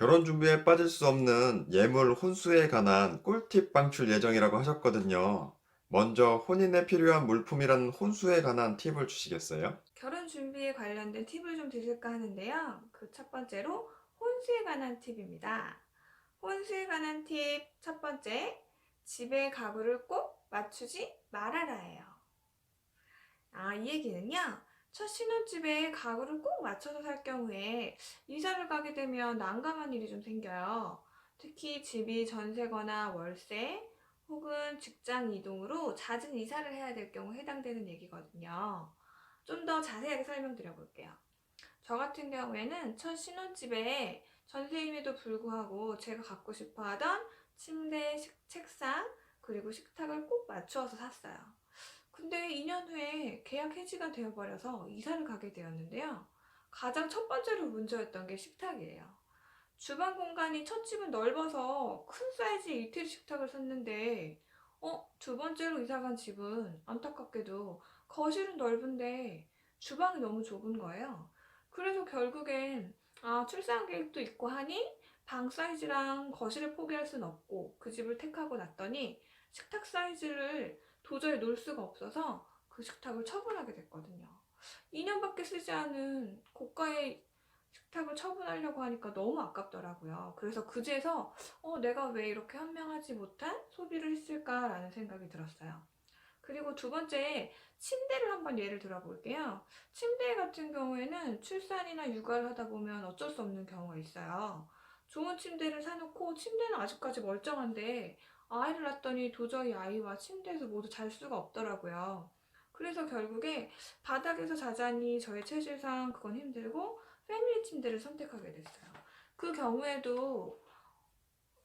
결혼 준비에 빠질 수 없는 예물 혼수에 관한 꿀팁 방출 예정이라고 하셨거든요. 먼저 혼인에 필요한 물품이란 혼수에 관한 팁을 주시겠어요? 결혼 준비에 관련된 팁을 좀 드릴까 하는데요. 그 첫 번째로 혼수에 관한 팁입니다. 혼수에 관한 팁 첫 번째, 집에 가구를 꼭 맞추지 말아라예요. 이 얘기는요. 첫 신혼집에 가구를 꼭 맞춰서 살 경우에 이사를 가게 되면 난감한 일이 좀 생겨요. 특히 집이 전세거나 월세 혹은 직장 이동으로 잦은 이사를 해야 될 경우 해당되는 얘기거든요. 좀 더 자세하게 설명드려 볼게요. 저 같은 경우에는 첫 신혼집에 전세임에도 불구하고 제가 갖고 싶어 하던 침대, 책상, 그리고 식탁을 꼭 맞추어서 샀어요. 근데 2년 후에 계약 해지가 되어버려서 이사를 가게 되었는데요. 가장 첫 번째로 문제였던 게 식탁이에요. 주방 공간이 첫 집은 넓어서 큰 사이즈의 이태리 식탁을 샀는데, 두 번째로 이사 간 집은 안타깝게도 거실은 넓은데 주방이 너무 좁은 거예요. 그래서 결국엔, 출산 계획도 있고 하니 방 사이즈랑 거실을 포기할 순 없고 그 집을 택하고 났더니 식탁 사이즈를 도저히 놓을 수가 없어서 그 식탁을 처분하게 됐거든요. 2년밖에 쓰지 않은 고가의 식탁을 처분하려고 하니까 너무 아깝더라고요. 그래서 그제서 내가 왜 이렇게 현명하지 못한 소비를 했을까라는 생각이 들었어요. 그리고 두 번째, 침대를 한번 예를 들어볼게요. 침대 같은 경우에는 출산이나 육아를 하다 보면 어쩔 수 없는 경우가 있어요. 좋은 침대를 사놓고 침대는 아직까지 멀쩡한데 아이를 낳았더니 도저히 아이와 침대에서 모두 잘 수가 없더라고요. 그래서 결국에 바닥에서 자자니 저의 체질상 그건 힘들고 패밀리 침대를 선택하게 됐어요. 그 경우에도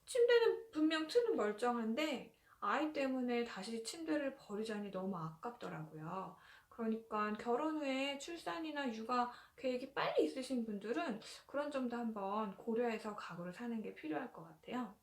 침대는 분명 틀은 멀쩡한데 아이 때문에 다시 침대를 버리자니 너무 아깝더라고요. 그러니까 결혼 후에 출산이나 육아 계획이 빨리 있으신 분들은 그런 점도 한번 고려해서 가구를 사는 게 필요할 것 같아요.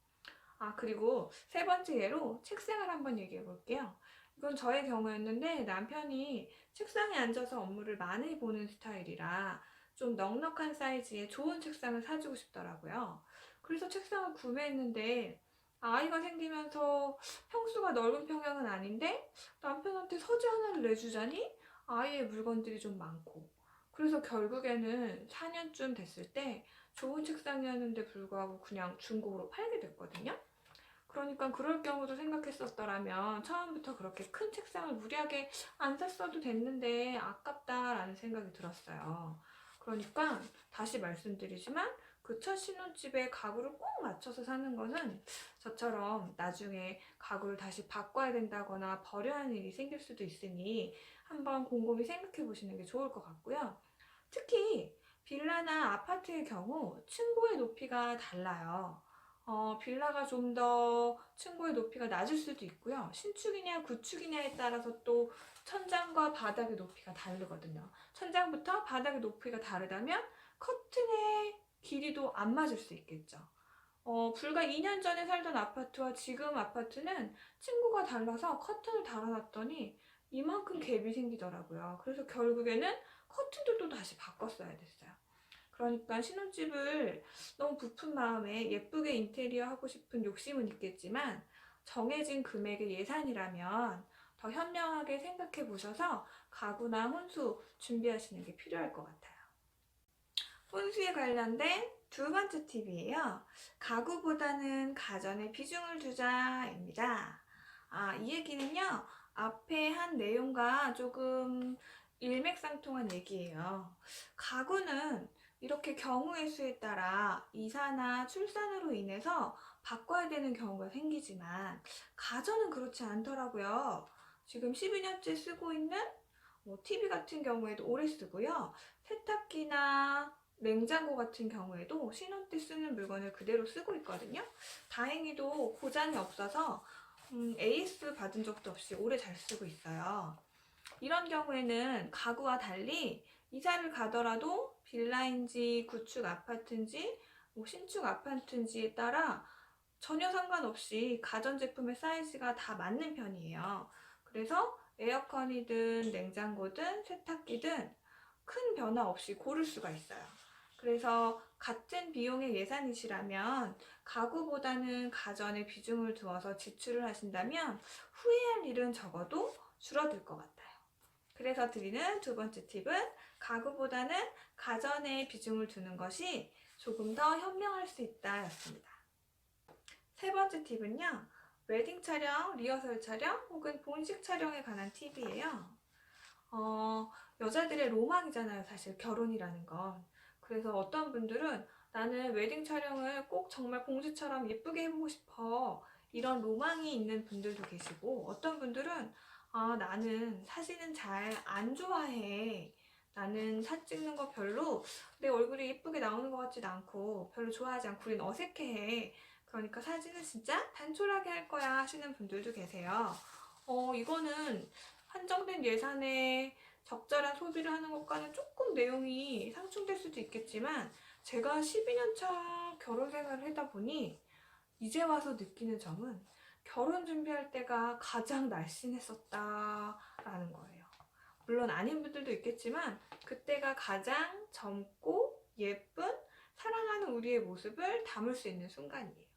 그리고 세 번째 예로 책상을 한번 얘기해 볼게요. 이건 저의 경우였는데 남편이 책상에 앉아서 업무를 많이 보는 스타일이라 좀 넉넉한 사이즈의 좋은 책상을 사주고 싶더라고요. 그래서 책상을 구매했는데 아이가 생기면서 평수가 넓은 평형은 아닌데 남편한테 서재 하나를 내주자니 아이의 물건들이 좀 많고 그래서 결국에는 4년쯤 됐을 때 좋은 책상이었는데 불구하고 그냥 중고로 팔게 됐거든요. 그러니까 그럴 경우도 생각했었더라면 처음부터 그렇게 큰 책상을 무리하게 안 샀어도 됐는데 아깝다라는 생각이 들었어요. 그러니까 다시 말씀드리지만 그 첫 신혼집에 가구를 꼭 맞춰서 사는 것은 저처럼 나중에 가구를 다시 바꿔야 된다거나 버려야 하는 일이 생길 수도 있으니 한번 곰곰이 생각해 보시는 게 좋을 것 같고요. 특히 빌라나 아파트의 경우 층고의 높이가 달라요. 빌라가 좀 더 층고의 높이가 낮을 수도 있고요. 신축이냐 구축이냐에 따라서 또 천장과 바닥의 높이가 다르거든요. 천장부터 바닥의 높이가 다르다면 커튼의 길이도 안 맞을 수 있겠죠. 불과 2년 전에 살던 아파트와 지금 아파트는 층고가 달라서 커튼을 달아놨더니 이만큼 갭이 생기더라고요. 그래서 결국에는 커튼도 다시 바꿨어야 됐어요. 그러니까 신혼집을 너무 부푼 마음에 예쁘게 인테리어 하고 싶은 욕심은 있겠지만 정해진 금액의 예산이라면 더 현명하게 생각해 보셔서 가구나 혼수 준비하시는 게 필요할 것 같아요. 혼수에 관련된 두 번째 팁이에요. 가구보다는 가전에 비중을 두자입니다. 이 얘기는요, 앞에 한 내용과 조금 일맥상통한 얘기예요. 가구는 이렇게 경우의 수에 따라 이사나 출산으로 인해서 바꿔야 되는 경우가 생기지만, 가전은 그렇지 않더라고요. 지금 12년째 쓰고 있는 TV 같은 경우에도 오래 쓰고요. 세탁기나 냉장고 같은 경우에도 신혼 때 쓰는 물건을 그대로 쓰고 있거든요. 다행히도 고장이 없어서 AS 받은 적도 없이 오래 잘 쓰고 있어요. 이런 경우에는 가구와 달리 이사를 가더라도 빌라인지 구축 아파트인지 신축 아파트인지에 따라 전혀 상관없이 가전제품의 사이즈가 다 맞는 편이에요. 그래서 에어컨이든 냉장고든 세탁기든 큰 변화 없이 고를 수가 있어요. 그래서 같은 비용의 예산이시라면 가구보다는 가전에 비중을 두어서 지출을 하신다면 후회할 일은 적어도 줄어들 것 같아요. 그래서 드리는 두 번째 팁은 가구보다는 가전에 비중을 두는 것이 조금 더 현명할 수 있다 였습니다. 세 번째 팁은요. 웨딩 촬영, 리허설 촬영 혹은 본식 촬영에 관한 팁이에요. 여자들의 로망이잖아요, 사실 결혼이라는 건. 그래서 어떤 분들은 나는 웨딩 촬영을 꼭 정말 공주처럼 예쁘게 해보고 싶어. 이런 로망이 있는 분들도 계시고, 어떤 분들은 나는 사진은 잘 안 좋아해. 나는 사진 찍는 거 별로 내 얼굴이 예쁘게 나오는 것 같지도 않고 별로 좋아하지 않고 우린 어색해해. 그러니까 사진은 진짜 단촐하게 할 거야 하시는 분들도 계세요. 이거는 한정된 예산에 적절한 소비를 하는 것과는 조금 내용이 상충될 수도 있겠지만 제가 12년차 결혼 생활을 하다 보니 이제 와서 느끼는 점은 결혼 준비할 때가 가장 날씬했었다라는 거예요. 물론 아닌 분들도 있겠지만 그때가 가장 젊고 예쁜 사랑하는 우리의 모습을 담을 수 있는 순간이에요.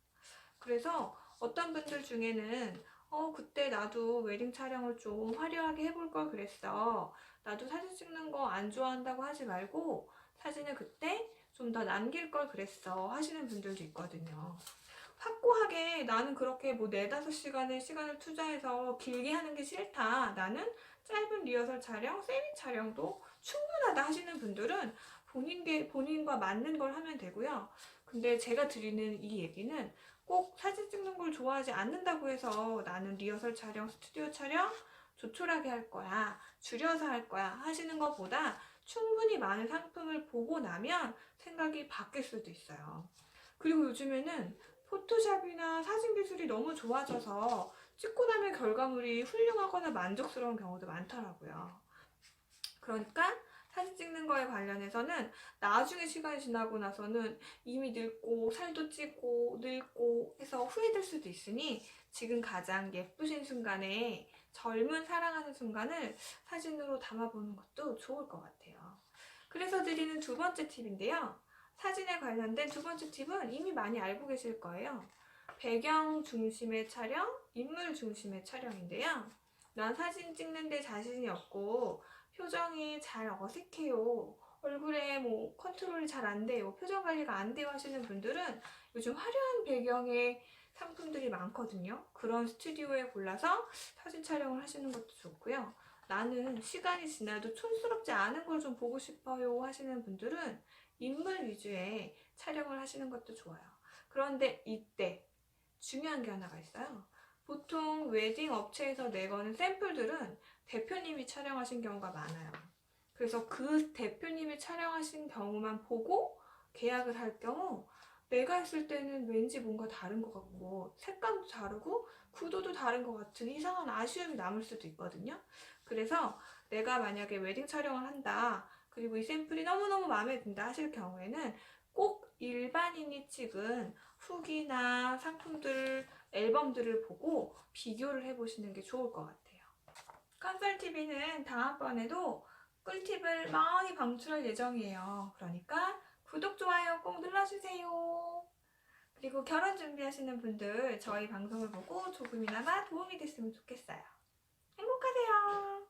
그래서 어떤 분들 중에는 그때 나도 웨딩 촬영을 좀 화려하게 해볼 걸 그랬어. 나도 사진 찍는 거 안 좋아한다고 하지 말고 사진을 그때 좀 더 남길 걸 그랬어 하시는 분들도 있거든요. 확고하게 나는 그렇게 뭐 4-5시간의 시간을 투자해서 길게 하는 게 싫다. 나는 짧은 리허설 촬영, 세미 촬영도 충분하다 하시는 분들은 본인과 맞는 걸 하면 되고요. 근데 제가 드리는 이 얘기는 꼭 사진 찍는 걸 좋아하지 않는다고 해서 나는 리허설 촬영, 스튜디오 촬영 조촐하게 할 거야, 줄여서 할 거야 하시는 것보다 충분히 많은 상품을 보고 나면 생각이 바뀔 수도 있어요. 그리고 요즘에는 포토샵이나 사진 기술이 너무 좋아져서 찍고 나면 결과물이 훌륭하거나 만족스러운 경우도 많더라고요. 그러니까 사진 찍는 거에 관련해서는 나중에 시간이 지나고 나서는 이미 늙고 살도 찌고 늙고 해서 후회될 수도 있으니 지금 가장 예쁘신 순간에 젊은 사랑하는 순간을 사진으로 담아보는 것도 좋을 것 같아요. 그래서 드리는 두 번째 팁인데요. 사진에 관련된 두 번째 팁은 이미 많이 알고 계실 거예요. 배경 중심의 촬영, 인물 중심의 촬영인데요. 난 사진 찍는데 자신이 없고 표정이 잘 어색해요. 얼굴에 뭐 컨트롤이 잘 안 돼요. 표정 관리가 안 돼요 하시는 분들은 요즘 화려한 배경의 상품들이 많거든요. 그런 스튜디오에 골라서 사진 촬영을 하시는 것도 좋고요. 나는 시간이 지나도 촌스럽지 않은 걸 좀 보고 싶어요 하시는 분들은 인물 위주의 촬영을 하시는 것도 좋아요. 그런데 이때 중요한 게 하나가 있어요. 보통 웨딩 업체에서 내거는 샘플들은 대표님이 촬영하신 경우가 많아요. 그래서 그 대표님이 촬영하신 경우만 보고 계약을 할 경우 내가 했을 때는 왠지 뭔가 다른 것 같고 색감도 다르고 구도도 다른 것 같은 이상한 아쉬움이 남을 수도 있거든요. 그래서 내가 만약에 웨딩 촬영을 한다. 그리고 이 샘플이 너무너무 마음에 든다 하실 경우에는 꼭 일반인이 찍은 후기나 상품들, 앨범들을 보고 비교를 해보시는 게 좋을 것 같아요. 컨설TV는 다음번에도 꿀팁을 많이 방출할 예정이에요. 그러니까 구독, 좋아요 꼭 눌러주세요. 그리고 결혼 준비하시는 분들 저희 방송을 보고 조금이나마 도움이 됐으면 좋겠어요. 행복하세요.